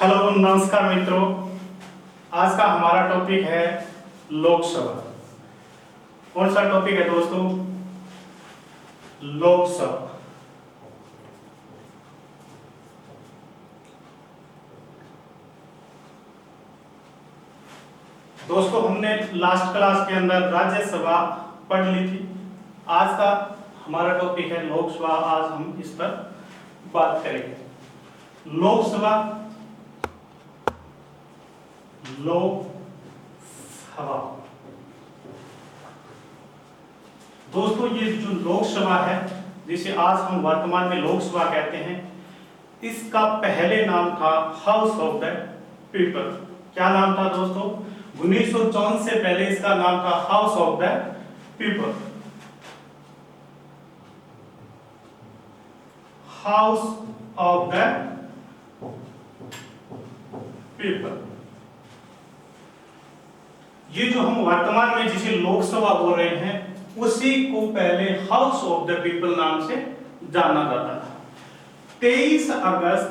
Hello नमस्कार मित्रों। आज का हमारा टॉपिक है लोकसभा। कौन सा टॉपिक है दोस्तों? लोकसभा। दोस्तों हमने लास्ट क्लास के अंदर राज्यसभा पढ़ ली थी। आज का हमारा टॉपिक है लोकसभा। आज हम इस पर बात करेंगे। लोकसभा, लोकसभा। दोस्तों ये जो लोकसभा है, जिसे आज हम वर्तमान में लोकसभा कहते हैं, इसका पहले नाम था हाउस ऑफ द पीपल। क्या नाम था दोस्तों? 1954 से पहले इसका नाम था house of the people. House of the people. ये जो हम वर्तमान में जिसे लोकसभा बोल रहे हैं, उसी को पहले हाउस ऑफ द पीपल नाम से जाना जाता था। 23 अगस्त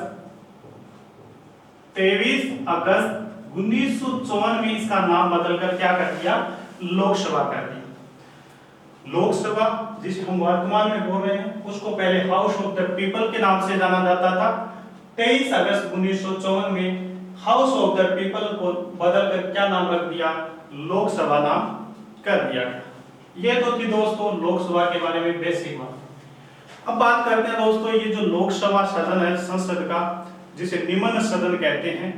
1954 में इसका नाम बदलकर क्या कर दिया? लोकसभा कर दिया। लोकसभा जिसे हम वर्तमान में बोल रहे हैं, उसको पहले हाउस ऑफ द पीपल के नाम से जाना जाता था। 23 अगस्त 1954 में हाउस ऑफ द पीपल को बदलकर क्या नाम रख दिया? लोकसभा नाम कर दिया गया। ये तो थी दोस्तों लोकसभा के बारे में बेसिक बात। अब बात करते हैं दोस्तों, ये जो लोकसभा सदन है संसद का, जिसे निम्न सदन कहते हैं,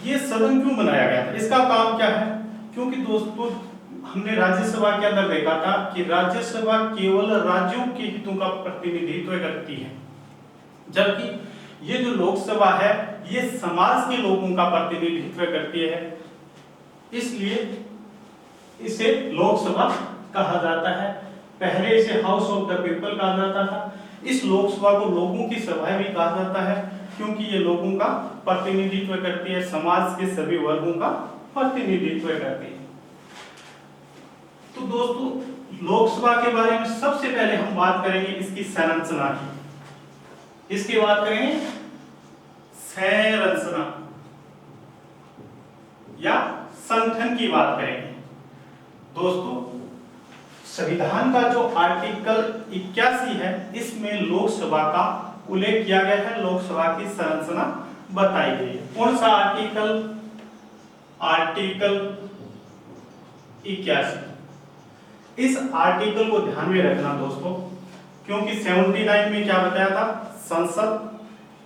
ये सदन क्यों बनाया गया था? इसका काम क्या है? क्योंकि दोस्तों हमने राज्यसभा के अंदर देखा था कि राज्यसभा केवल राज्यों के हितों का प्रतिनिधित्व करती है, जबकि ये जो लोकसभा है ये समाज के लोगों का प्रतिनिधित्व करती है। इसलिए इसे लोकसभा कहा जाता है। पहले इसे हाउस ऑफ द पीपल कहा जाता था। इस लोकसभा को लोगों की सभा भी कहा जाता है, क्योंकि ये लोगों का प्रतिनिधित्व करती है, समाज के सभी वर्गों का प्रतिनिधित्व करती है। तो दोस्तों लोकसभा के बारे में सबसे पहले हम बात करेंगे इसकी संरचना की। इसकी बात करेंगे संरचना या संगठन की बात करेंगे। दोस्तों संविधान का जो आर्टिकल 81 है, इसमें लोकसभा का उल्लेख किया गया है, लोकसभा की संरचना बताई गई है। कौन सा आर्टिकल? आर्टिकल 81। इस आर्टिकल को ध्यान में रखना दोस्तों, क्योंकि 79 में क्या बताया था? संसद।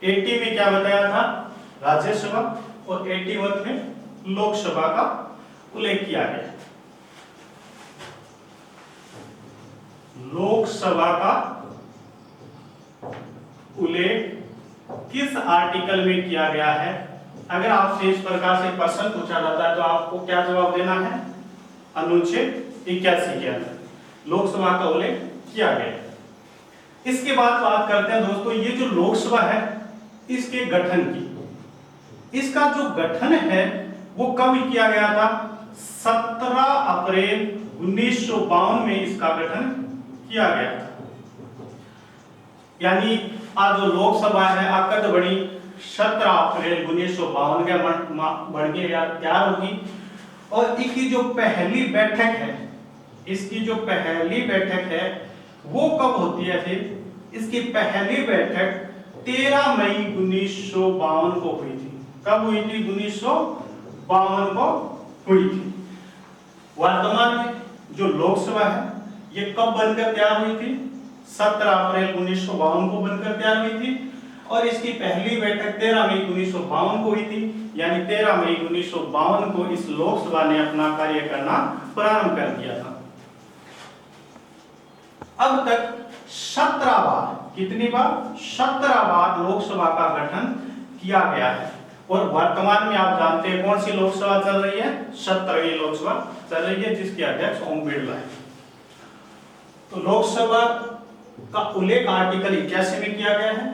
80 में क्या बताया था? राज्यसभा। और 81 में लोकसभा का उल्लेख किया गया। लोकसभा का उल्लेख किस आर्टिकल में किया गया है? अगर आपसे इस प्रकार से प्रश्न पूछा जाता है तो आपको क्या जवाब देना है? अनुच्छेद 81 के अंदर लोकसभा का उल्लेख किया गया। इसके बाद बात करते हैं दोस्तों, ये जो लोकसभा है इसके गठन की। इसका जो गठन है वो कब किया गया था? 17 अप्रैल 1952 में इसका गठन किया गया था। यानी आज जो लोकसभा है आकद बड़ी 17 अप्रैल 1952 के बन के तैयार होगी। और इसकी जो पहली बैठक है, इसकी जो पहली बैठक है वो कब होती है? फिर इसकी पहली बैठक 13 मई 1952 को हुई थी। कब हुई थी? 1952 को हुई थी। वर्तमान में जो लोकसभा है ये कब बनकर तैयार हुई थी? 17 अप्रैल 1952 को बनकर तैयार हुई थी। और इसकी पहली बैठक 13 मई 1952 को हुई थी। यानी 13 मई 1952 को इस लोकसभा ने अपना कार्य करना प्रारंभ कर दिया था। अब तक 17 बार, कितनी बार? 17 बार लोकसभा का गठन किया गया है। और वर्तमान में आप जानते हैं कौन सी लोकसभा चल रही है? 17वीं लोकसभा चल रही है, जिसके अध्यक्ष ओम बिरला है। तो लोकसभा का उल्लेख आर्टिकल 81 में किया गया है।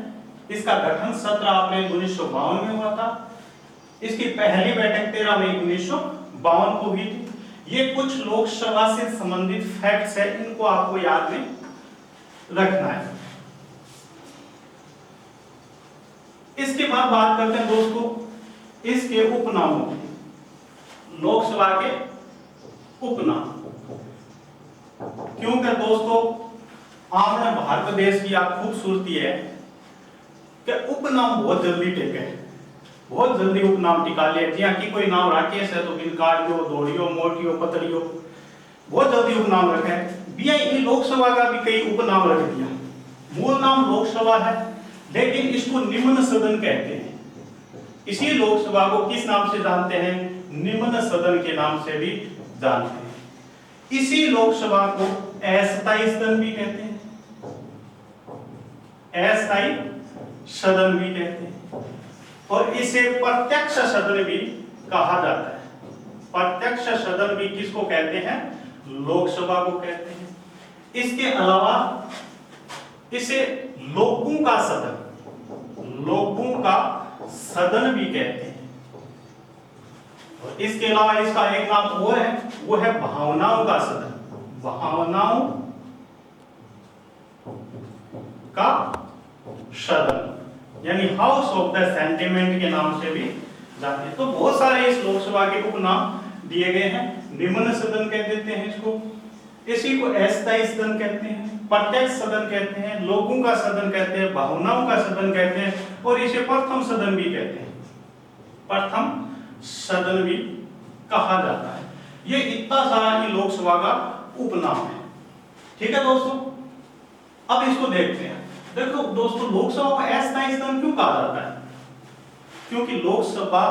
इसका गठन 17 अप्रैल 1952 में हुआ था। इसकी पहली बैठक 13 मई 1952 को हुई थी। ये कुछ लोकसभा से संबंधित फैक्ट्स है, इनको आपको याद में रखना है। इसके बाद बात करते हैं दोस्तों इसके उपनामों की, लोकसभा के उपनाम। क्योंकि दोस्तों आपने भारत देश की आप खूबसूरती है कि उपनाम बहुत जल्दी टिके हैं, बहुत जल्दी उपनाम टिका लिया। जिया की कोई नाम राकेश है तो बिन काटियो, दौड़ियो, मोटियो, पतड़ियो, बहुत जल्दी उपनाम रखे। बीआई लोकसभा का भी कई उपनाम रख दिया। मूल नाम लोकसभा है लेकिन इसको निम्न सदन कहते हैं। इसी लोकसभा को किस नाम से जानते हैं? निम्न सदन के नाम से भी जानते हैं। इसी लोकसभा को अस्थायी सदन भी कहते हैं, अस्थायी सदन भी कहते हैं, और इसे प्रत्यक्ष सदन भी कहा जाता है। प्रत्यक्ष सदन भी किसको कहते हैं? लोकसभा को कहते हैं। इसके अलावा इसे लोगों का सदन, लोगों का सदन भी कहते हैं। और इसके अलावा इसका एक नाम और है, वो है भावनाओं का सदन। भावनाओं का सदन यानी हाउस ऑफ द सेंटिमेंट के नाम से भी जानते हैं। तो बहुत सारे इस लोकसभा के उपनाम दिए गए हैं। निम्न सदन कह देते हैं इसको, इसी को अस्थायी सदन कहते हैं, प्रत्यक्ष सदन कहते हैं, लोगों का सदन कहते हैं, भावनाओं का सदन कहते हैं, और इसे प्रथम सदन भी कहते हैं। प्रथम सदन भी कहा जाता है। ये इतना सारा ही लोकसभा का उपनाम है। ठीक है दोस्तों, अब इसको देखते हैं। देखो दोस्तों, लोकसभा को अस्थायी सदन क्यों कहा जाता है? क्योंकि लोकसभा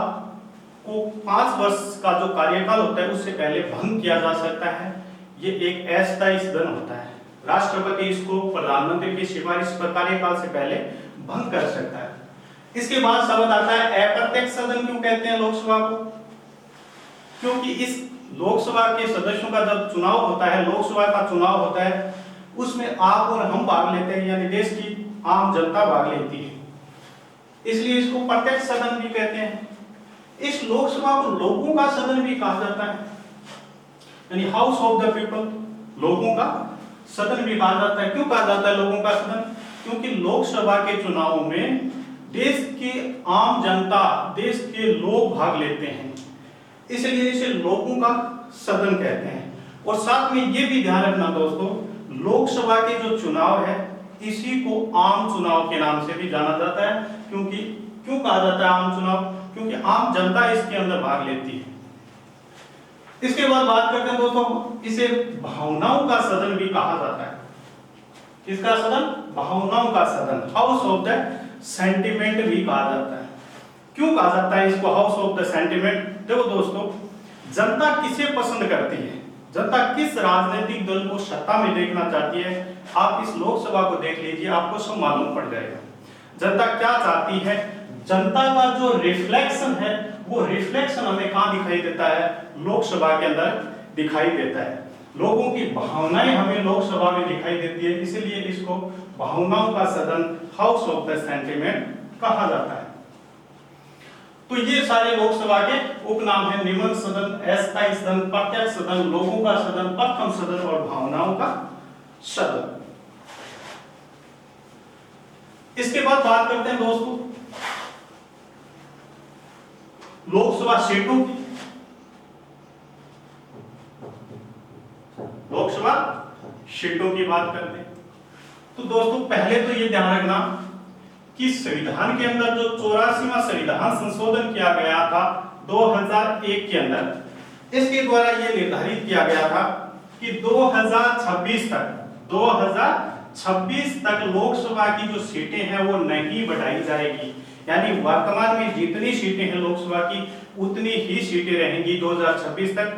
को 5 वर्ष का जो कार्यकाल होता है उससे पहले भंग किया जा सकता है। ये एक अस्थायी सदन होता है। राष्ट्रपति इसको प्रधानमंत्री की सिफारिश पर कार्यकाल से पहले भंग कर सकता है। इसके बाद शब्द आता है अप्रत्यक्ष सदन। क्यों कहते हैं लोकसभा को? क्योंकि इस लोकसभा के सदस्यों का जब चुनाव होता है, लोकसभा का चुनाव होता है, उसमें आप और हम भाग लेते हैं, यानी देश की आम जनता भाग लेती है, इसलिए इसको प्रत्यक्ष सदन भी कहते हैं। इस लोकसभा को लोगों का सदन भी कहा जाता है, यानी हाउस ऑफ द पीपल, लोगों का सदन भी कहा जाता है। क्यों कहा जाता है लोगों का सदन? क्योंकि लोकसभा के चुनाव में देश की आम जनता, देश के लोग भाग लेते हैं, इसलिए इसे लोगों का सदन कहते हैं। और साथ में ये भी ध्यान रखना दोस्तों, लोकसभा के जो चुनाव है इसी को आम चुनाव के नाम से भी जाना जाता है। क्योंकि क्यों कहा जाता है आम चुनाव? क्योंकि आम जनता इसके अंदर भाग लेती है। इसके बाद बात करते हैं दोस्तों, इसे भावनाओं का सदन भी कहा जाता है। किसका सदन? भावनाओं का सदन, हाउस ऑफ द सेंटिमेंट भी कहा जाता है। क्यों कहा जाता है इसको हाउस ऑफ द सेंटिमेंट? देखो दोस्तों, जनता किसे पसंद करती है, जनता किस राजनीतिक दल को सत्ता में देखना चाहती है, आप इस लोकसभा को देख लीजिए, आपको सब मालूम पड़ जाएगा जनता क्या चाहती है। जनता का जो रिफ्लेक्शन है, वो रिफ्लेक्शन हमें कहां दिखाई देता है? लोकसभा के अंदर दिखाई देता है। लोगों की भावनाएं हमें लोकसभा में दिखाई देती है, इसलिए इसको भावनाओं का सदन, हाउस ऑफ द सेंटिमेंट कहा जाता है। तो ये सारे लोकसभा के उपनाम हैं: निम्न सदन, अस्थायी सदन, प्रत्यक्ष सदन, लोगों का सदन, प्रथम सदन और भावनाओं का सदन। इसके बाद बात करते हैं दोस्तों लोकसभा सीटों की। लोकसभा सीटों की बात करते हैं तो दोस्तों पहले तो ये ध्यान रखना कि संविधान के अंदर जो 84वां संविधान संशोधन किया गया था 2001 के अंदर, इसके द्वारा ये निर्धारित किया गया था कि 2026 तक लोकसभा की जो सीटें हैं वो नहीं बढ़ाई जाएगी। यानी वर्तमान में जितनी सीटें हैं लोकसभा की उतनी ही सीटें रहेंगी। 2026 तक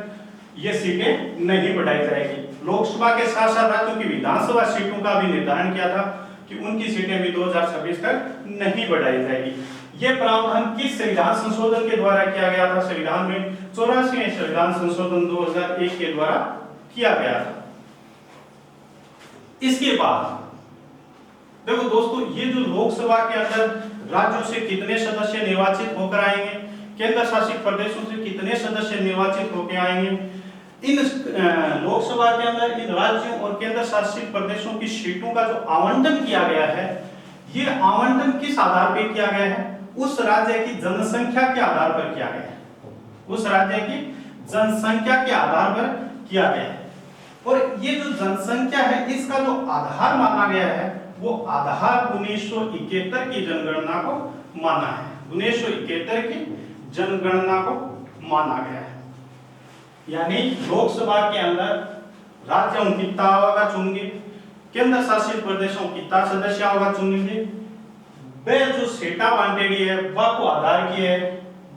ये सीटें नहीं बढ़ाई जाएगी। लोकसभा के साथ साथ राज्यों की विधानसभा सीटों का भी निर्धारण किया था कि उनकी सीटें भी 2026 तक नहीं बढ़ाई जाएगी। ये प्रावधान किस संविधान संशोधन के द्वारा किया गया था? संविधान में 84वें संविधान संशोधन 2001 के द्वारा किया गया था। इसके बाद देखो दोस्तों, ये जो लोकसभा के अंदर राज्यों से कितने सदस्य निर्वाचित होकर आएंगे, केंद्र शासित प्रदेशों से कितने सदस्य निर्वाचित होकर आएंगे, इन लोकसभा के अंदर इन राज्यों और केंद्र शासित प्रदेशों की सीटों का जो आवंटन किया गया है, ये आवंटन किस आधार पर किया गया है? उस राज्य की जनसंख्या के आधार पर किया गया है, उस राज्य की जनसंख्या के आधार पर किया गया है। और ये जो जनसंख्या है इसका जो आधार माना गया है वो आधार 1971 की जनगणना को माना है, 1971 की जनगणना को माना गया है। यानी लोकसभा के अंदर राज्यों कितना होगा चुनेंगे, केंद्र शासित प्रदेशों कितना सदस्य होगा चुनेंगे, वे जो सीटा बांटेगी है वह को आधार की है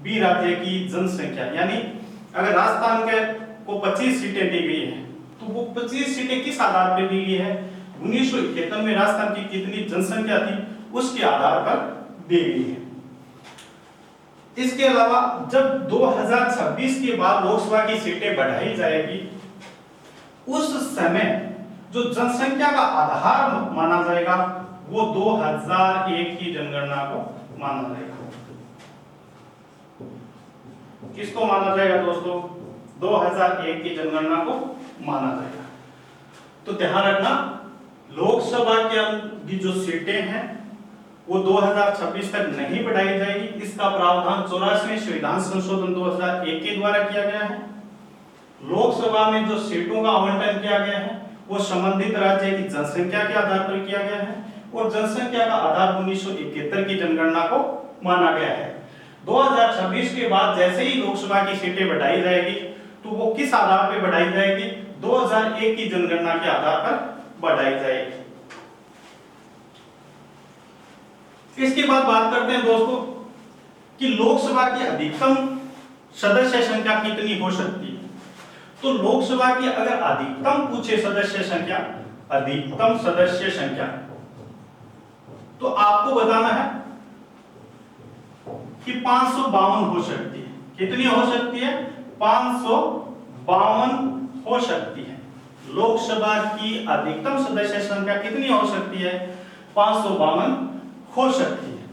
बी राज्य की जनसंख्या। यानी अगर राजस्थान के को 25 सीटें दी गई है तो वो 25 सीटें किस आधार पर दी गई है, 1971 में राजस्थान की कितनी जनसंख्या थी उसके आधार पर दी गई है। इसके अलावा जब 2026 के बाद लोकसभा की सीटें बढ़ाई जाएगी उस समय जो जनसंख्या का आधार माना जाएगा वो 2001 की जनगणना को माना जाएगा। किसको माना जाएगा दोस्तों, 2001 की जनगणना को माना जाएगा। तो ध्यान रखना लोकसभा की जो सीटें हैं वो 2026 तक नहीं बढ़ाई जाएगी। इसका प्रावधान 84वें संविधान संशोधन 2001 के द्वारा किया गया है। लोकसभा में जो सीटों का आवंटन किया गया है वो संबंधित राज्य की जनसंख्या के आधार पर किया गया है और जनसंख्या का आधार 1971 की जनगणना को माना गया है। 2026 के बाद जैसे ही लोकसभा की सीटें बढ़ाई जाएगी तो वो किस आधार पर बढ़ाई जाएगी, 2001 की जनगणना के आधार पर बढ़ाई जाएगी। इसके बाद बात करते हैं दोस्तों कि लोकसभा की अधिकतम सदस्य संख्या कितनी हो सकती है। तो लोकसभा की अगर अधिकतम पूछे सदस्य संख्या, अधिकतम सदस्य संख्या, तो आपको बताना है कि 552 हो सकती है। कितनी हो सकती है, 552 हो सकती है। लोकसभा की अधिकतम सदस्य संख्या कितनी हो सकती है, 552 हो सकती है।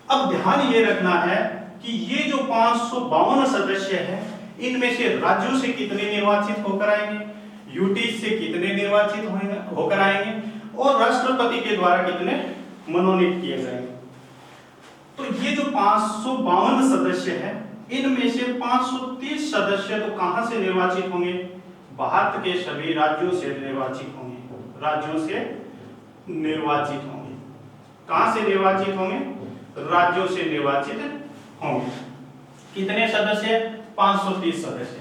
अब ध्यान ये रखना है कि ये जो 552 सदस्य हैं इनमें से राज्यों से कितने निर्वाचित होकर आएंगे, यूटी से कितने निर्वाचित होकर आएंगे और राष्ट्रपति के द्वारा कितने मनोनीत किए जाएंगे। तो ये जो 552 सदस्य हैं इनमें से 530 सदस्य तो कहां से निर्वाचित होंगे, भारत के सभी राज्यों से निर्वाचित होंगे, राज्यों से निर्वाचित होंगे। कहां से निर्वाचित होंगे, राज्यों से निर्वाचित होंगे। कितने सदस्य, 530 सदस्य।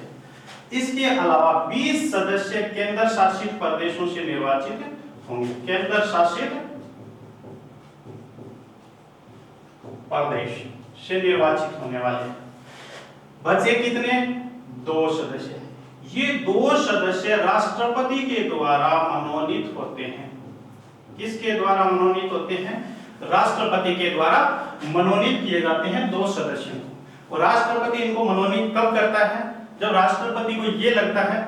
इसके अलावा 20 सदस्य केंद्र शासित प्रदेशों से निर्वाचित होंगे, केंद्र शासित प्रदेश से निर्वाचित होने वाले। बचे कितने, 2 सदस्य। ये 2 सदस्य राष्ट्रपति के द्वारा मनोनीत होते हैं। किसके द्वारा मनोनीत होते हैं, राष्ट्रपति के द्वारा मनोनीत किए जाते हैं 2 सदस्यों को। और राष्ट्रपति इनको मनोनीत कब करता है, जब राष्ट्रपति को यह लगता है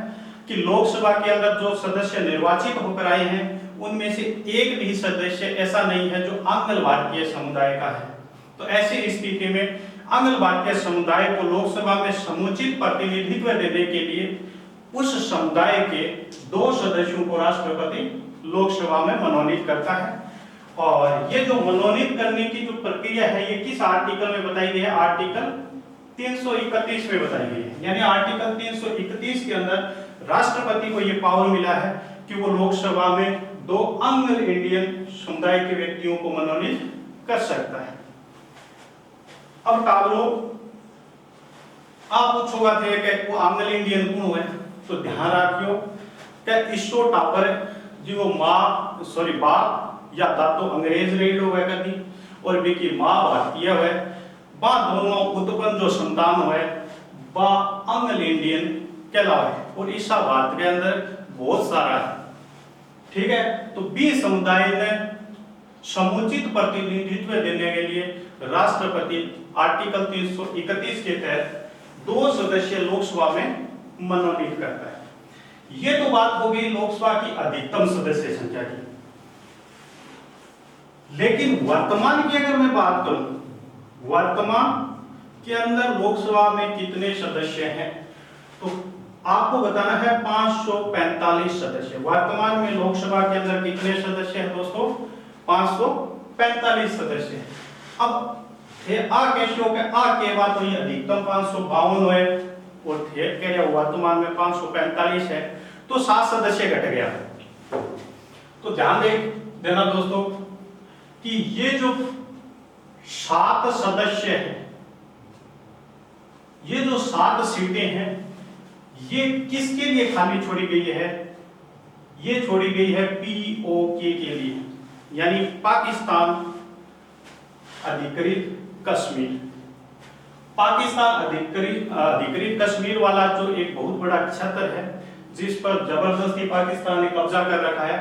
कि लोकसभा के अंदर जो सदस्य निर्वाचित होकर आए हैं उनमें से एक भी सदस्य ऐसा नहीं है जो आंग्ल भारतीय समुदाय का है। तो ऐसी स्थिति में आंग्ल भारतीय समुदाय को लोकसभा में समुचित प्रतिनिधित्व देने के लिए उस समुदाय के 2 सदस्यों को राष्ट्रपति लोकसभा में मनोनीत करता है। और ये जो मनोनीत करने की जो प्रक्रिया है ये किस आर्टिकल में बताई गई है, आर्टिकल 331 में बताई गई है। यानी आर्टिकल 331 के अंदर राष्ट्रपति को ये पावर मिला है कि वो लोकसभा में 2 आंग्ल इंडियन समुदाय के व्यक्तियों को मनोनीत कर सकता है। अब टाबलो आप पूछोगा थे कि वो आंग्ल इंडियन कौन हुए, तो ध्यान रखियो कि इसो टापर जी वो बाप या तो अंग्रेज रही लोग है कभी और भी माँ भारतीय है, बा दोनों उत्पन्न जो संतान है बा आंग्ल इंडियन कहलावे। और ईसा भारत के अंदर बहुत सारा है, ठीक है। तो बी समुदाय ने समुचित प्रतिनिधित्व देने के लिए राष्ट्रपति आर्टिकल 331 के तहत 2 सदस्य लोकसभा में मनोनीत करता है। ये तो बात हो गई लोकसभा की अधिकतम सदस्य संख्या की। लेकिन वर्तमान की अगर मैं बात करूं, वर्तमान के अंदर लोकसभा में कितने सदस्य हैं, तो आपको बताना है 545 सदस्य। वर्तमान में लोकसभा के अंदर कितने सदस्य हैं दोस्तों, 545 सदस्य हैं। अब थे आ कैसे हो गया, आ के बाद तो ये अधिकतम 552 है और थे के या वर्तमान में 545 है, तो 7 सदस्य घट गया। तो ध्यान देना दोस्तों कि ये जो 7 सदस्य है, ये जो 7 सीटें हैं, ये किसके लिए खाली छोड़ी गई है? ये छोड़ी गई है पीओके के लिए, यानी पाकिस्तान अधिकृत कश्मीर। पाकिस्तान अधिकृत कश्मीर वाला जो एक बहुत बड़ा क्षेत्र है जिस पर जबरदस्ती पाकिस्तान ने कब्जा कर रखा है,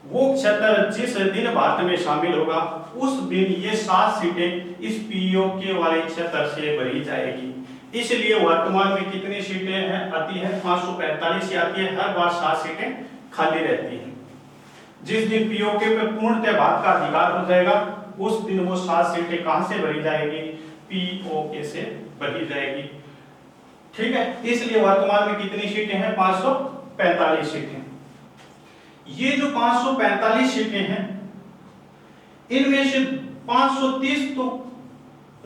वो क्षेत्र जिस दिन भारत में शामिल होगा उस दिन ये 7 सीटें इस पीओके वाले क्षेत्र से भरी जाएगी। इसलिए वर्तमान में कितनी सीटें हैं आती है? 545 आती है। हर बार 7 सीटें खाली रहती हैं। जिस दिन पीओके पे पूर्णतः भारत का अधिकार हो जाएगा उस दिन वो 7 सीटें कहां से भरी जाएगी? पीओके से भरी जाएगी। ठीक है, इसलिए वर्तमान में कितनी सीटें हैं? 545 सीटें। ये जो 545 सीटें हैं, इनमें से 530 तो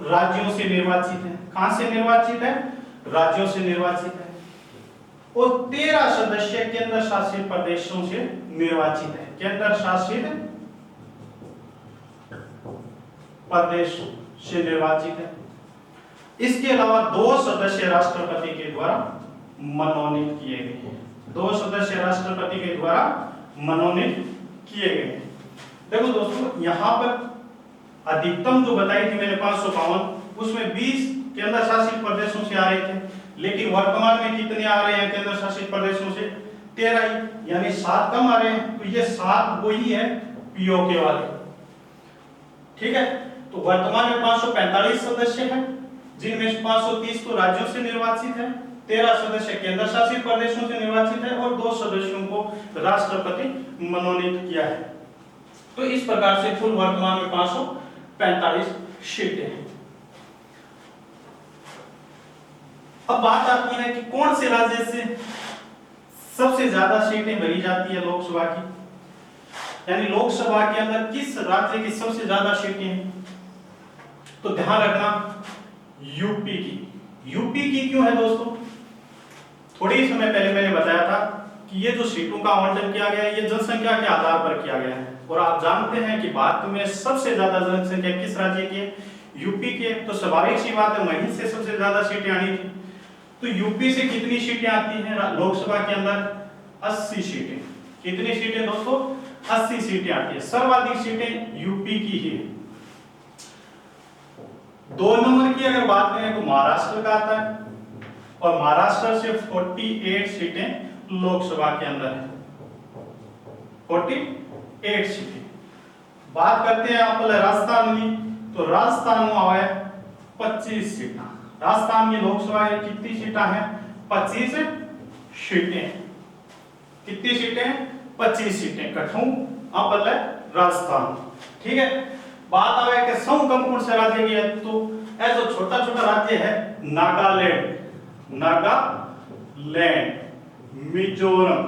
राज्यों से निर्वाचित है। कहां से निर्वाचित है? राज्यों से निर्वाचित है। और 13 सदस्य केंद्र शासित प्रदेशों से निर्वाचित है। केंद्र शासित प्रदेश से निर्वाचित है। इसके अलावा 2 सदस्य राष्ट्रपति के द्वारा मनोनीत किए गए हैं। 2 सदस्य राष्ट्रपति के द्वारा मनोनीत किए गए हैं। देखो दोस्तों, यहां पर अधिकतम जो बताई थी मैंने 552, उसमें 20 केंद्र शासित प्रदेशों से आ रहे थे, लेकिन वर्तमान में कितने आ रहे हैं केंद्र शासित प्रदेशों से? 13 ही, यानी 7 कम आ रहे हैं। तो ये 7 वही है पीओके वाले। ठीक है, तो वर्तमान में 545 सदस्य हैं, जिनमें से 530 तो राज्यों से निर्वाचित है, 13 सदस्य केंद्र शासित प्रदेशों से निर्वाचित है और 2 सदस्यों को राष्ट्रपति मनोनीत किया है। तो इस प्रकार से कुल वर्तमान में 545 सीटें हैं। अब बात आती है कि कौन से राज्य से सबसे ज्यादा सीटें भरी जाती है लोकसभा की, यानी लोकसभा के अंदर किस राज्य की सबसे ज्यादा सीटें हैं? तो ध्यान रखना यूपी की। यूपी की क्यों है दोस्तों? थोड़ी समय पहले मैंने बताया था कि ये जो सीटों का आवंटन किया गया है ये जनसंख्या के आधार पर किया गया है, और आप जानते हैं कि भारत में सबसे ज्यादा जनसंख्या किस राज्य की है? यूपी की है। तो स्वाभाविक सी बात है वहीं से सबसे ज्यादा सीटें आनी थी। तो यूपी से कितनी सीटें आती हैं लोकसभा के अंदर? 80 सीटें। कितनी सीटें दोस्तों? 80 सीटें आती है। सर्वाधिक सीटें यूपी की ही है। 2 नंबर की अगर बात करें तो महाराष्ट्र का आता है, और महाराष्ट्र से 48 सीटें लोकसभा के अंदर है। 48 सीटें। बात करते हैं आप राजस्थान की, तो राजस्थान में आया 25 सीटें। राजस्थान की लोकसभा है कितनी सीटें हैं? 25 सीटें। कितनी सीटें? 25 सीटें। कठू अब राजस्थान। ठीक है, बात आ है कि सौ कम कौन से राज्य की है? तो ऐसा छोटा छोटा राज्य है नागालैंड, मिजोरम,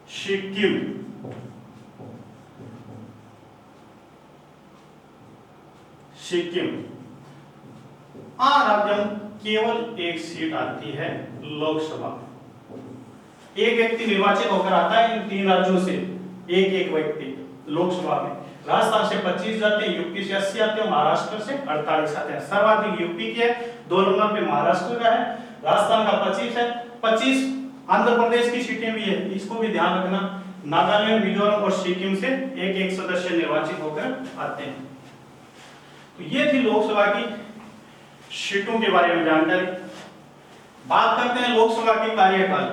सिक्किम, राज्य केवल 1 सीट आती है लोकसभा में। एक व्यक्ति निर्वाचित होकर आता है इन 3 राज्यों से, एक व्यक्ति लोकसभा में। राजस्थान से 25 जाते हैं, यूपी से 80 आते हैं, महाराष्ट्र से 48 आते हैं। सर्वाधिक यूपी के है, 2 नंबर पे महाराष्ट्र का है, राजस्थान का 25 है। 25 आंध्र प्रदेश की सीटें भी है, इसको भी ध्यान रखना। नागालैंड, मिजोरम और सिक्किम से एक सदस्य निर्वाचित होकर आते हैं। तो ये थी लोकसभा की सीटों के बारे में जानकारी। बात करते हैं लोकसभा के कार्यकाल।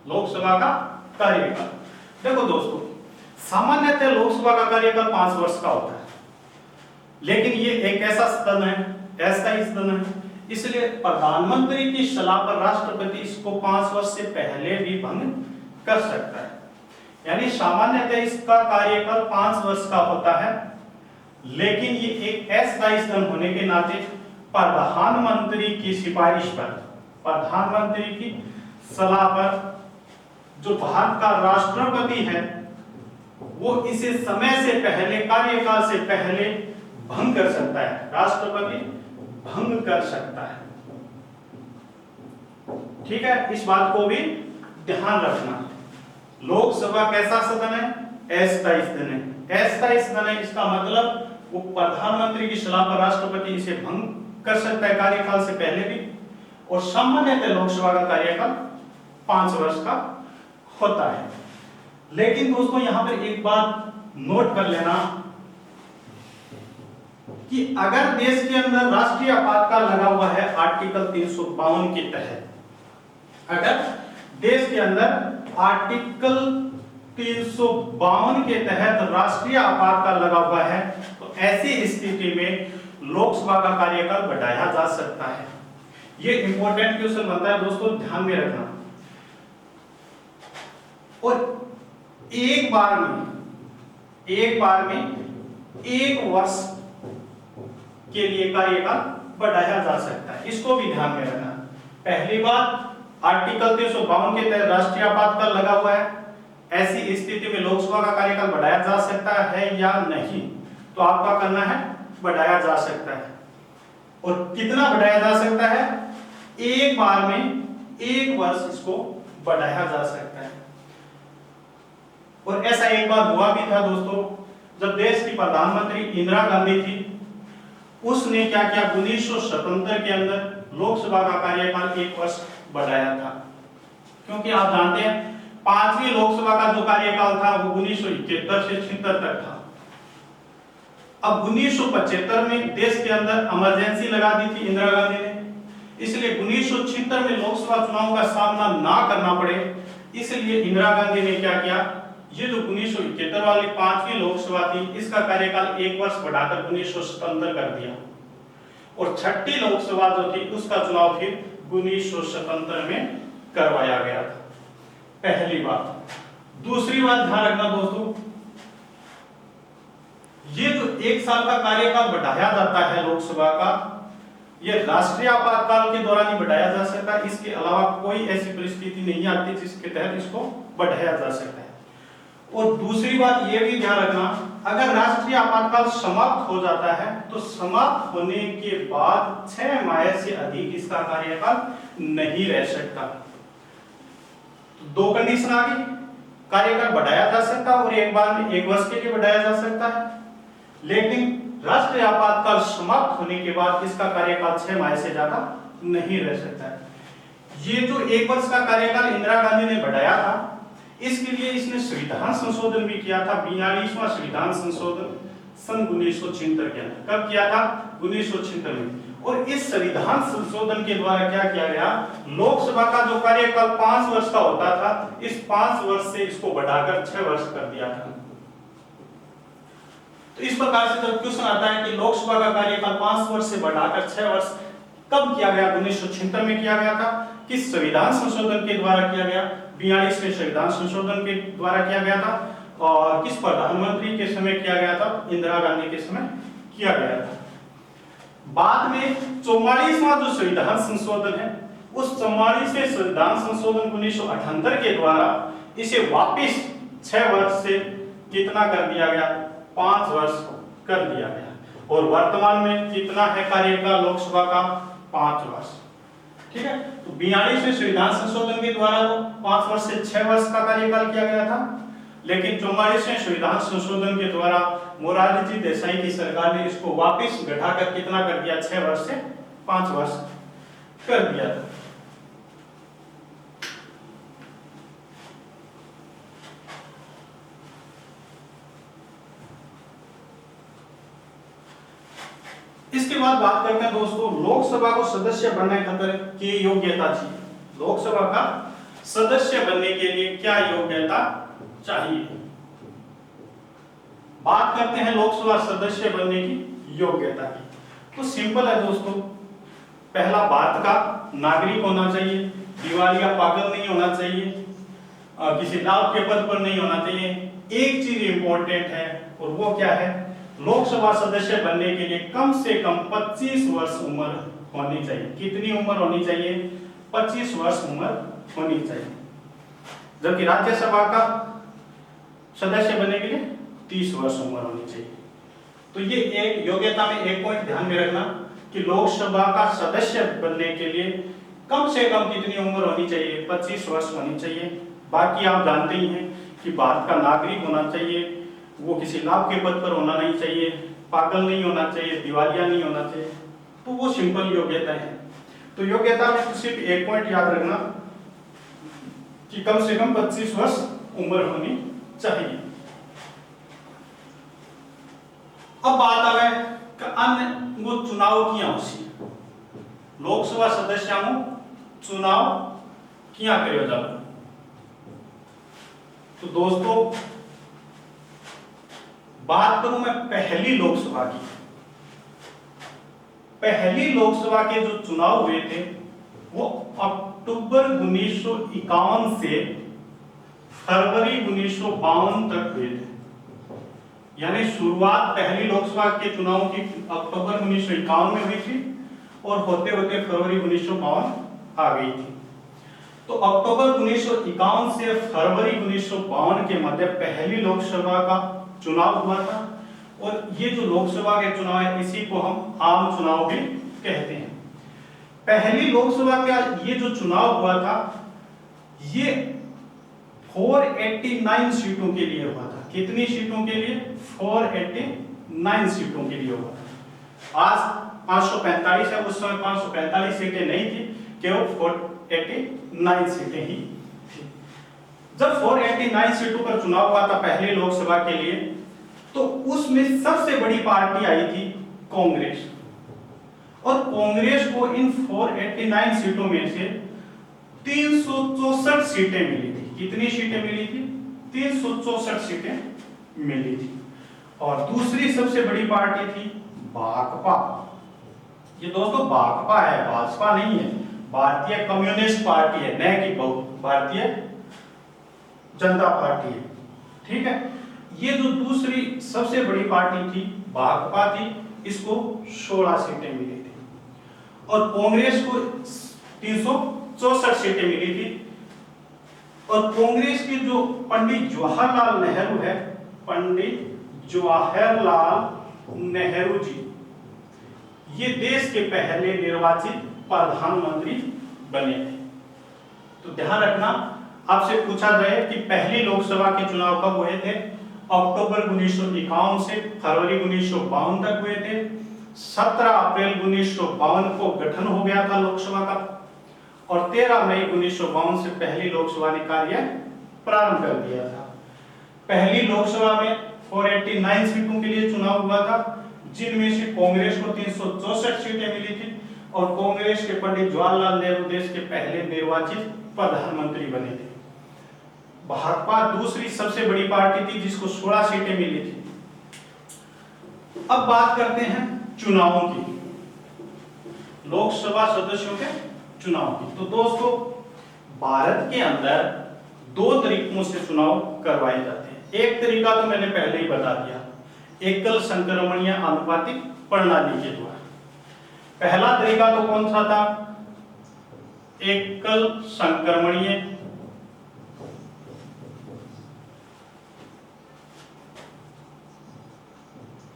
लोकसभा का कार्यकाल। देखो दोस्तों, सामान्यतः लोकसभा का कार्यकाल 5 वर्ष का होता है, लेकिन ये एक ऐसा सदन है, इसलिए प्रधानमंत्री की सलाह पर राष्ट्रपति इसको 5 वर्ष से पहले भी भंग कर सकता है। यानी सामान्यतः इसका कार्यकाल 5 वर्ष का होता है, लेकिन ये एक अस्थायी सदन होने के नाते प्रधानमंत्री की सिफारिश पर, प्रधानमंत्री की सलाह पर जो भारत का राष्ट्रपति है वो इसे समय से पहले, कार्यकाल से पहले भंग कर सकता है। राष्ट्रपति भंग कर सकता है। ठीक है, इस बात को भी ध्यान रखना। लोकसभा कैसा सदन है? अस्थायी सदन है। अस्थायी सदन है, इसका मतलब वो प्रधानमंत्री की सलाह पर राष्ट्रपति इसे भंग कर सकता है कार्यकाल से पहले भी। और सामान्यतः लोकसभा का कार्यकाल 5 वर्ष का होता है। लेकिन दोस्तों यहां पर एक बात नोट कर लेना कि अगर देश के अंदर राष्ट्रीय आपातकाल लगा हुआ है आर्टिकल 352 के तहत, अगर देश के अंदर आर्टिकल 352 के तहत राष्ट्रीय आपातकाल लगा हुआ है, तो ऐसी स्थिति में लोकसभा का कार्यकाल बढ़ाया जा सकता है। ये इंपॉर्टेंट क्वेश्चन बनता है दोस्तों, ध्यान में रखना। और एक बार में 1 वर्ष के लिए कार्यकाल बढ़ाया जा सकता है, इसको भी ध्यान में रखना। पहली बात, आर्टिकल 352 के तहत राष्ट्रीय आपातकाल लगा हुआ है, ऐसी स्थिति में लोकसभा का कार्यकाल बढ़ाया जा सकता है या नहीं, तो आपका करना है बढ़ाया जा सकता है। और कितना बढ़ाया जा सकता है? एक बार में 1 वर्ष इसको बढ़ाया जा सकता है। और ऐसा एक बार हुआ भी था दोस्तों, जब देश की प्रधानमंत्री इंदिरा गांधी थी, उसने क्या किया, 1977 के अंदर लोकसभा का कार्यकाल 1 वर्ष बढ़ाया था। क्योंकि आप जानते हैं 5वीं लोकसभा का जो कार्यकाल था वो 1971 से 76 तक था। अब 1975 में देश के अंदर इमरजेंसी लगा दी थी इंदिरा गांधी ने, इसलिए 1976 में लोकसभा चुनाव का सामना ना करना पड़े, इसलिए इंदिरा गांधी ने क्या किया, ये जो 1971 वाली 5वीं लोकसभा थी, इसका कार्यकाल 1 वर्ष बढ़ाकर 1977 कर दिया। और 6ठी लोकसभा जो थी उसका चुनाव फिर 1977 में करवाया गया था। पहली बात। दूसरी बात ध्यान रखना दोस्तों, ये जो 1 साल का कार्यकाल बढ़ाया जाता है लोकसभा का, ये राष्ट्रीय आपातकाल के दौरान ही बढ़ाया जा सकता है, इसके अलावा कोई ऐसी परिस्थिति नहीं आती जिसके तहत इसको बढ़ाया जा सकता है। और दूसरी बात ये भी ध्यान रखना, अगर राष्ट्रीय आपातकाल समाप्त हो जाता है तो समाप्त होने के बाद 6 माह से अधिक इसका कार्यकाल नहीं रह सकता। तो 2 कंडीशन आ गई, कार्यकाल बढ़ाया जा सकता है और एक बार में 1 वर्ष के लिए बढ़ाया जा सकता है, लेकिन राष्ट्रीय आपातकाल समाप्त होने के बाद इसका कार्यकाल 6 माह से ज्यादा नहीं रह सकता है। ये जो 1 वर्ष का कार्यकाल इंदिरा गांधी ने बढ़ाया था, इसके लिए इसने संविधान संशोधन भी किया था, 42वां संविधान संशोधन सन 1976 के अंदर। कब किया था? 1976 में। और इस संविधान संशोधन के द्वारा क्या किया गया, लोकसभा का जो कार्यकाल 5 वर्ष का होता था, इस 5 वर्ष से इसको बढ़ाकर 6 वर्ष कर दिया था। तो इस प्रकार से जब क्वेश्चन आता है कि लोकसभा का कार्यकाल 5 वर्ष से बढ़ाकर 6 वर्ष कब किया गया, 1976 में किया गया था, किस संविधान संशोधन के द्वारा किया गया, 42वें संविधान संशोधन के द्वारा किया गया था, और किस प्रधानमंत्री के समय किया गया था, इंदिरा गांधी के समय किया गया था। बाद में 44वां जो संविधान संशोधन है, उस 44वें संविधान संशोधन 1978 के द्वारा इसे वापस 6 वर्ष से कितना कर दिया गया, 5 वर्ष कर दिया गया। और वर्तमान में कितना है कार्यकाल लोकसभा का, 5 वर्ष। ठीक है, तो 42वें संविधान संशोधन के द्वारा तो 5 वर्ष से 6 वर्ष का कार्यकाल किया गया था, लेकिन 44वें संविधान संशोधन के द्वारा मोरारजी जी देसाई की सरकार ने इसको वापस घटाकर कितना कर दिया, 6 वर्ष से 5 वर्ष कर दिया था। इसके बाद बात करते हैं दोस्तों, लोकसभा को सदस्य बनने खातिर की योग्यता चाहिए। लोकसभा का सदस्य बनने के लिए क्या योग्यता चाहिए? बात करते हैं लोकसभा सदस्य बनने की योग्यता की। तो सिंपल है दोस्तों, पहला भारत का नागरिक होना चाहिए, दिवालिया पागल नहीं होना चाहिए, किसी लाभ के पद पर नहीं होना चाहिए। एक चीज इंपॉर्टेंट है और वो क्या है, लोकसभा सदस्य बनने के लिए कम से कम 25 वर्ष उम्र होनी चाहिए। कितनी उम्र होनी चाहिए? 25 वर्ष उम्र होनी चाहिए। जबकि राज्यसभा का सदस्य बनने के लिए 30 वर्ष उम्र होनी चाहिए। तो ये एक योग्यता में एक पॉइंट ध्यान में रखना कि लोकसभा का सदस्य बनने के लिए कम से कम कितनी उम्र होनी चाहिए, 25 वर्ष होनी चाहिए। बाकी आप जानते ही हैं कि भारत का नागरिक होना चाहिए, वो किसी लाभ के पद पर होना नहीं चाहिए, पागल नहीं होना चाहिए, दिवालिया नहीं होना चाहिए। तो वो सिंपल योग्यता है। तो योग्यता में सिर्फ एक पॉइंट याद रखना कि कम से कम 25 वर्ष उम्र होनी चाहिए। अब बात आवे कि अन्य वो चुनाव किया उसी लोकसभा सदस्यों चुनाव किया करियो जावे। तो दोस्तों बात करूं मैं पहली लोकसभा की। पहली लोकसभा के जो चुनाव हुए थे वो अक्टूबर 1951 से फरवरी 1952 तक हुए थे। यानी शुरुआत पहली लोकसभा के चुनाव की अक्टूबर 1951 में हुई थी और होते होते फरवरी 1952 आ गई थी। तो अक्टूबर 1951 से फरवरी 1952 के मध्य पहली लोकसभा का चुनाव हुआ था। और ये जो लोकसभा के चुनाव है इसी को हम आम चुनाव भी कहते हैं। पहली लोकसभा का ये जो चुनाव हुआ था ये 489 सीटों के लिए हुआ था। कितनी सीटों के लिए? 489 सीटों के लिए हुआ था। आज 545 है, उस समय 545 सीटें नहीं थी, केवल 489 सीटें ही थी। जब 489 सीटों पर चुनाव हुआ था पहली लोकसभा के लिए, तो उसमें सबसे बड़ी पार्टी आई थी कांग्रेस। और कांग्रेस को इन 489 सीटों में से 364 सीटें मिली थी। कितनी सीटें मिली थी? 364 सीटें मिली थी। और दूसरी सबसे बड़ी पार्टी थी भाकपा। ये दोस्तों भाकपा है, भाजपा नहीं है, भारतीय कम्युनिस्ट पार्टी है, न कि भारतीय जनता पार्टी है। ठीक है। ये जो दूसरी सबसे बड़ी पार्टी थी भाकपा थी, इसको 16 सीटें मिली थी और कांग्रेस को 364 सीटें मिली थी। और कांग्रेस के जो पंडित जवाहरलाल नेहरू है, पंडित जवाहरलाल नेहरू जी, ये देश के पहले निर्वाचित प्रधानमंत्री बने थे। तो ध्यान रखना, आपसे पूछा जाए कि पहली लोकसभा के चुनाव कब हुए थे? अक्टूबर 1951 से फरवरी 1952 तक हुए थे। 17 अप्रैल 1952 को गठन हो गया था लोकसभा का और 13 मई 1952 से पहली लोकसभा ने कार्य प्रारंभ कर दिया था। पहली लोकसभा में 489 सीटों के लिए चुनाव हुआ था, जिनमें से कांग्रेस को 364 सीटें मिली थी और कांग्रेस के पंडित जवाहरलाल नेहरू देश के पहले निर्वाचित प्रधानमंत्री बने थे। भाजपा दूसरी सबसे बड़ी पार्टी थी जिसको 16 सीटें मिली थी। अब बात करते हैं चुनावों की, लोकसभा सदस्यों के चुनाव की। तो दोस्तों भारत के अंदर 2 तरीकों से चुनाव करवाए जाते हैं। एक तरीका तो मैंने पहले ही बता दिया, एकल संक्रमणीय आनुपातिक प्रणाली के द्वारा। पहला तरीका तो कौन सा था? एकल संक्रमणीय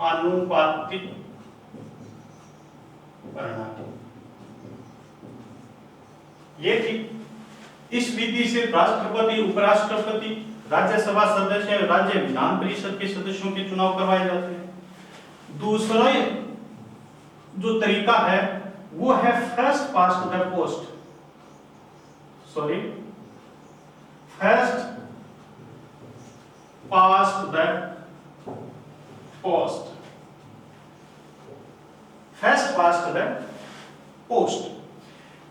आनुपातिक प्रणाली, ये थी। इस विधि से राष्ट्रपति, उपराष्ट्रपति, राज्यसभा सदस्य, राज्य विधान परिषद के सदस्यों के चुनाव करवाए जाते हैं। दूसरा जो तरीका है वो है first past the post, sorry first past the post, first past the post.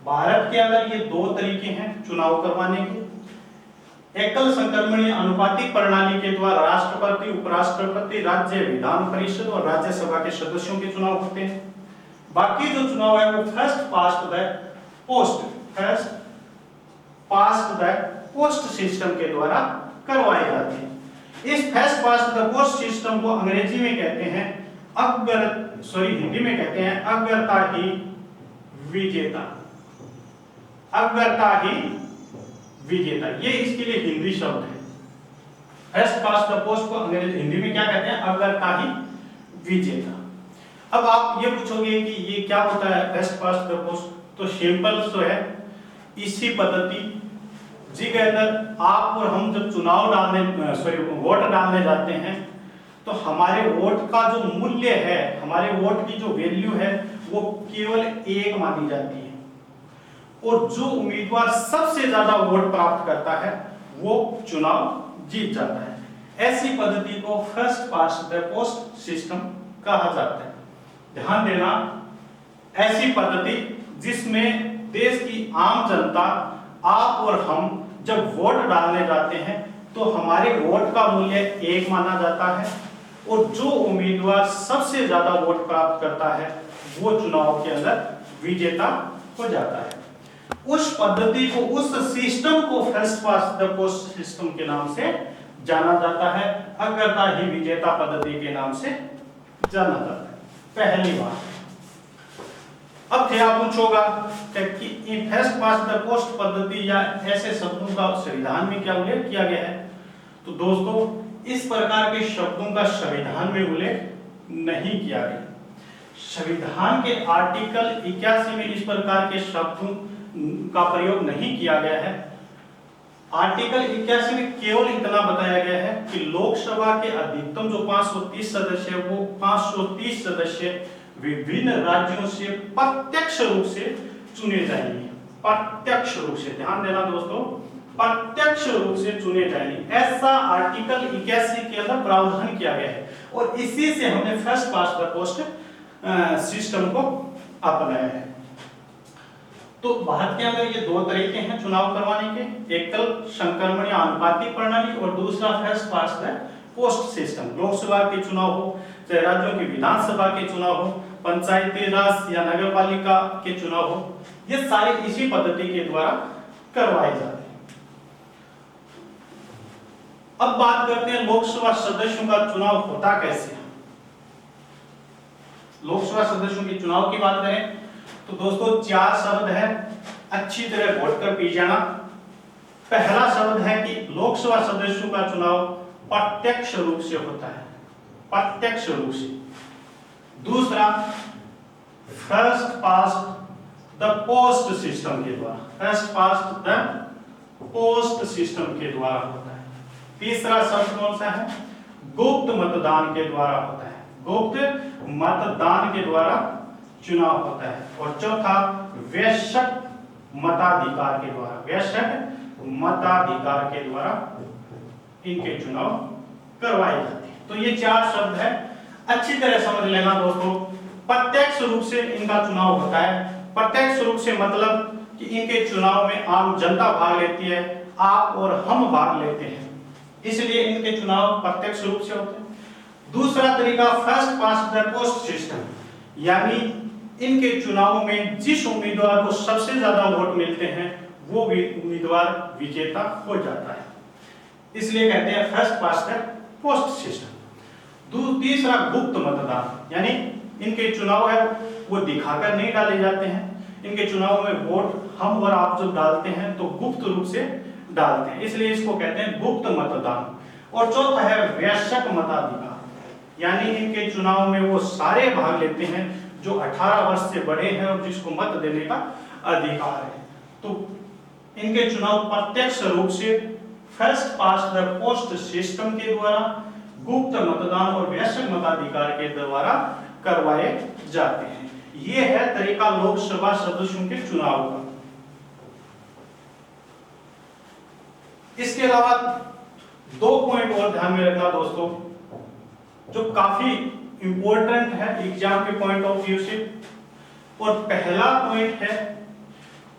Bharat के अंदर ये 2 तरीके हैं चुनाव करवाने के। एकल संक्रमणीय आनुपातिक प्रणाली के द्वारा राष्ट्रपति, उपराष्ट्रपति, राज्य विधान परिषद और राज्यसभा के सदस्यों के चुनाव होते हैं। बाकी जो चुनाव है वो first past the post, first past the post system के द्वारा करवाए जाते हैं। इस first past the post system को अंग्रेजी में कहते हैं हिंदी में कहते हैं अग्रता ही विजेता, अग्रता ही विजेता, ये इसके लिए हिंदी शब्द है। फर्स्ट पास्ट द पोस्ट को अंग्रेजी हिंदी में क्या कहते हैं, अग्रताही विजेता। अब आप ये पूछोगे कि ये क्या होता है फर्स्ट पास्ट द पोस्ट, तो सिंपल सो है, इसी पद्धति जी के अंदर आप और हम जब चुनाव डालने वोट डालने जाते हैं तो हमारे वोट का जो मूल्य है, हमारे वोट की जो वैल्यू है वो केवल एक मानी जाती है, और जो उम्मीदवार सबसे ज्यादा वोट प्राप्त करता है वो चुनाव जीत जाता है। ऐसी पद्धति को first past the post system कहा जाता है। ध्यान देना, ऐसी पद्धति जिसमें देश की आम जनता, आप और हम जब वोट डालने जाते हैं तो हमारे वोट का मूल्य एक माना जाता है, और जो उम्मीदवार सबसे ज्यादा वोट प्राप्त करता है वो चुनाव के अंदर विजेता हो जाता है। उस पद्धति को, उस सिस्टम को first past the post system के नाम से जाना जाता है, अग्रताही विजेता पद्धति के नाम से जाना जाता है। पहली बात। अब थे आप पूछोगा कि फर्स्ट पास्ट द पोस्ट पद्धति या ऐसे शब्दों का संविधान में क्या उल्लेख किया गया है, तो दोस्तों इस प्रकार के शब्दों का संविधान में उल्लेख नहीं किया गया। संविधान के आर्टिकल 81 में इस प्रकार के शब्दों का प्रयोग नहीं किया गया है। आर्टिकल 81 में केवल इतना बताया गया है कि लोकसभा के अधिकतम जो 530 सदस्य है वो 530 सदस्य विभिन्न राज्यों से प्रत्यक्ष रूप से चुने जाएंगे। प्रत्यक्ष रूप से, ध्यान देना दोस्तों, प्रत्यक्ष रूप से चुने जाएंगे, ऐसा आर्टिकल 81 के अंदर प्रावधान किया गया है, और इसी से हमने first past the post system को अपनाया है। तो भारत के अंदर ये दो तरीके हैं चुनाव करवाने के, एकल संक्रमणीय आनुपातिक प्रणाली और दूसरा first past the post system. Lok Sabha के चुनाव हो, चाहे राज्यों की विधानसभा के चुनाव हो, पंचायती राज या नगर पालिका के चुनाव हो, ये सारे इसी पद्धति के द्वारा करवाए जाते हैं। अब बात करते हैं लोकसभा सदस्यों का चुनाव होता कैसे है। लोकसभा सदस्यों के चुनाव की बात करें तो दोस्तों 4 शब्द है, अच्छी तरह घोट कर पी जाना। पहला शब्द है कि लोकसभा सदस्यों का चुनाव प्रत्यक्ष रूप से होता है, प्रत्यक्ष रूप से। दूसरा, first past the post system के द्वारा, first past the post system के द्वारा होता है। तीसरा शब्द कौन सा है, गुप्त मतदान के द्वारा होता है, गुप्त मतदान के द्वारा चुनाव होता है। और चौथा, वैश्यक मताधिकार के द्वारा, वैश्यक मताधिकार के द्वारा इनके चुनाव करवाए जाते हैं। तो ये 4 शब्द है, अच्छी तरह समझ लेना दोस्तों। प्रत्यक्ष रूप से इनका चुनाव होता है। प्रत्यक्ष रूप से मतलब कि इनके चुनाव में आम जनता भाग लेती है, आप और हम भाग लेते हैं, इसलिए इनके चुनाव प्रत्यक्ष रूप से होते हैं। दूसरा तरीका first past the post system, यानी इनके चुनाव में जिस उम्मीदवार को सबसे ज्यादा वोट मिलते हैं वो भी उम्मीदवार विजेता हो जाता है, इसलिए कहते हैं first past the post system. तीसरा, गुप्त मतदान, यानी इनके चुनाव है वो दिखाकर नहीं डाले जाते हैं, इनके चुनाव में वोट हम और आप जब डालते हैं तो गुप्त रूप से डालते हैं, इसलिए इसको कहते हैं गुप्त मतदान। और चौथा है वैश्यक मताधिकार, यानी इनके चुनाव में वो सारे भाग लेते हैं जो 18 वर्ष से बड़े हैं और जिसको मत देने का अधिकार है। तो इनके चुनाव प्रत्यक्ष रूप से first past the post system के द्वारा, गुप्त मतदान और वैश्यक मताधिकार के द्वारा करवाए जाते हैं। ये है तरीका लोकसभा सदस्यों के चुनाव का। इसके अलावा 2 पॉइंट और ध्यान में रखना दोस्तों, जो काफी इंपॉर्टेंट है एग्जाम के पॉइंट ऑफ व्यू से। और पहला पॉइंट है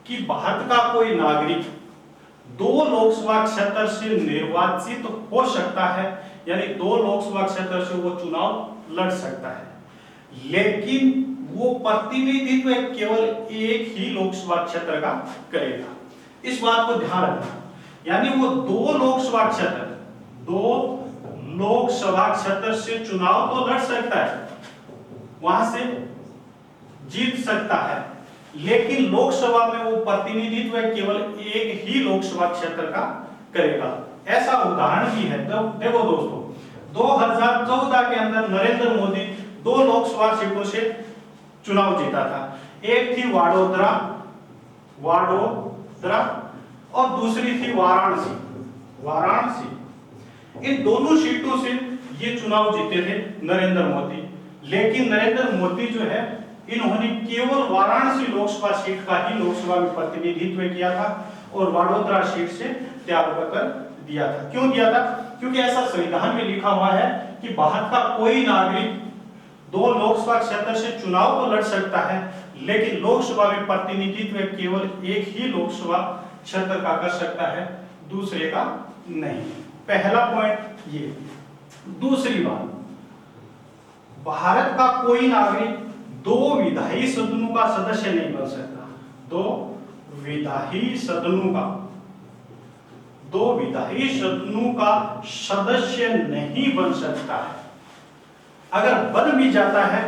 कि भारत का कोई नागरिक 2 लोकसभा क्षेत्र से निर्वाचित हो सकता है, यानी 2 लोकसभा क्षेत्र से वो चुनाव लड़ सकता है, लेकिन वो प्रतिनिधित्व केवल एक ही लोकसभा क्षेत्र का करेगा। इस बात को ध्यान रखना, यानी वो 2 लोकसभा क्षेत्र, 2 लोकसभा क्षेत्र से चुनाव तो लड़ सकता है, वहां से जीत सकता है, लेकिन लोकसभा में वो प्रतिनिधित्व केवल एक ही लोकसभा क्षेत्र का करेगा। ऐसा उदाहरण भी है। तो देखो दोस्तों, 2014 के अंदर नरेंद्र मोदी 2 लोकसभा सीटों से चुनाव जीता था। एक थी वाडोदरा और दूसरी थी वाराणसी। इन दोनों सीटों से ये चुनाव जीते थे नरेंद्र मोदी। लेकिन नरेंद्र मोदी जो है, इन्होंने केवल वाराणसी लोकसभा सीट का ही लोकसभा में प्रतिनिधित्व किया था और वडोदरा सीट से त्यागपत्र दिया था। क्यों दिया था? क्योंकि ऐसा संविधान में लिखा हुआ है कि भारत का कोई नागरिक 2 लोकसभा क्षेत्र से चुनाव तो लड़ सकता है, लेकिन लोकसभा में प्रतिनिधित्व केवल एक ही लोकसभा क्षेत्र का कर सकता है, दूसरे का नहीं। पहला पॉइंट ये। दूसरी बात, भारत का कोई नागरिक 2 विधायी सदनों का सदस्य नहीं बन सकता। 2 विधायी सदनों का सदस्य नहीं बन सकता है। अगर बन भी जाता है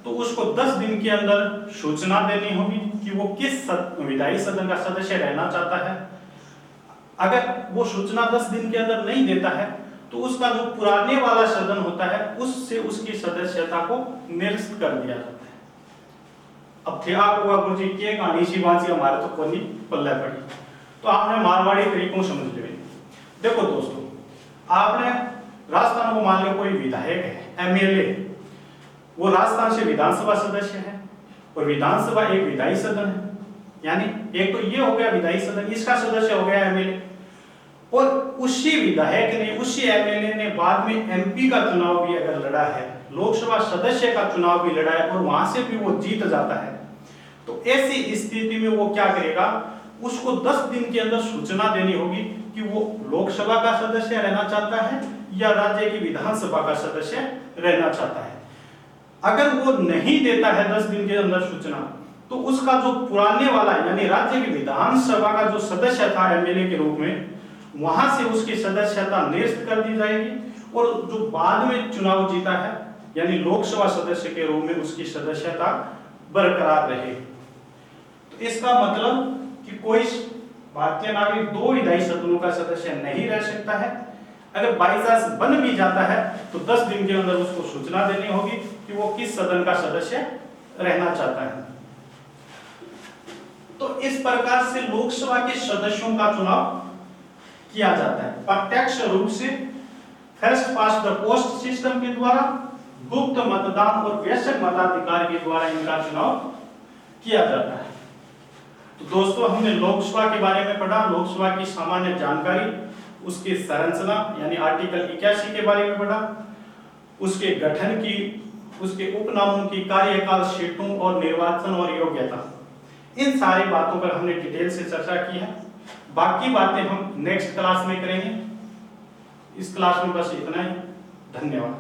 तो उसको 10 दिन के अंदर सूचना देनी होगी कि वो किस विधायी सदन का सदस्य रहना चाहता है। अगर वो सूचना 10 दिन के अंदर नहीं देता है तो उसका जो पुराने वाला सदन होता है उससे उसकी सदस्यता को निरस्त कर दिया जाता है। अब थे आपको गुरुजी के कहानी सी बात हमारे तो कोनी पल्ले पड़ी, तो आपने मारवाड़ी तरीकों समझ लिया। देखो दोस्तों, आपने राजस्थान को मान लो कोई विधायक है, एमएलए, वो राजस्थान से विधानसभा सदस्य है और विधानसभा एक विधायी सदन है। यानी एक तो ये हो गया विधायी सदन, इसका सदस्य हो गया एमएलए, और उसी विधायक ने, उसी एमएलए ने बाद में एमपी का चुनाव भी अगर लड़ा है, लोकसभा सदस्य का चुनाव भी लड़ा है और वहां से भी वो जीत जाता है, तो ऐसी स्थिति में वो क्या करेगा, उसको 10 दिन के अंदर सूचना देनी होगी कि वो लोकसभा का सदस्य रहना चाहता है या राज्य की विधानसभा का सदस्य रहना चाहता है। अगर वो नहीं देता है 10 दिन के अंदर सूचना, तो उसका जो पुराने वाला यानी राज्य की विधानसभा का जो सदस्य था एमएलए के रूप में, वहां से उसकी सदस्यता निरस्त कर दी जाएगी और जो बाद में चुनाव जीता है यानी लोकसभा सदस्य के रूप में उसकी सदस्यता बरकरार रहेगी। तो इसका मतलब कि कोई भारतीय नागरिक 2 विधायी सदनों का सदस्य नहीं रह सकता है। अगर बाई चांस बन भी जाता है तो 10 दिन के अंदर उसको सूचना देनी होगी कि वो किस सदन का सदस्य रहना चाहता है। तो इस प्रकार से लोकसभा के सदस्यों का चुनाव किया जाता है प्रत्यक्ष रूप से first past the post system के द्वारा, गुप्त मतदान और वैश्विक मताधिकार के द्वारा इनका चुनाव किया जाता है। तो दोस्तों, हमने लोकसभा के बारे में पढ़ा, लोकसभा की सामान्य जानकारी, उसकी संरचना यानी आर्टिकल 81 के बारे में पढ़ा, उसके गठन की, उसके उपनामों की, कार्यकाल, सीटों और निर्वाचन और योग्यता, इन सारी बातों पर हमने डिटेल से चर्चा की है। बाकी बातें हम नेक्स्ट क्लास में करेंगे। इस क्लास में बस इतना ही। धन्यवाद।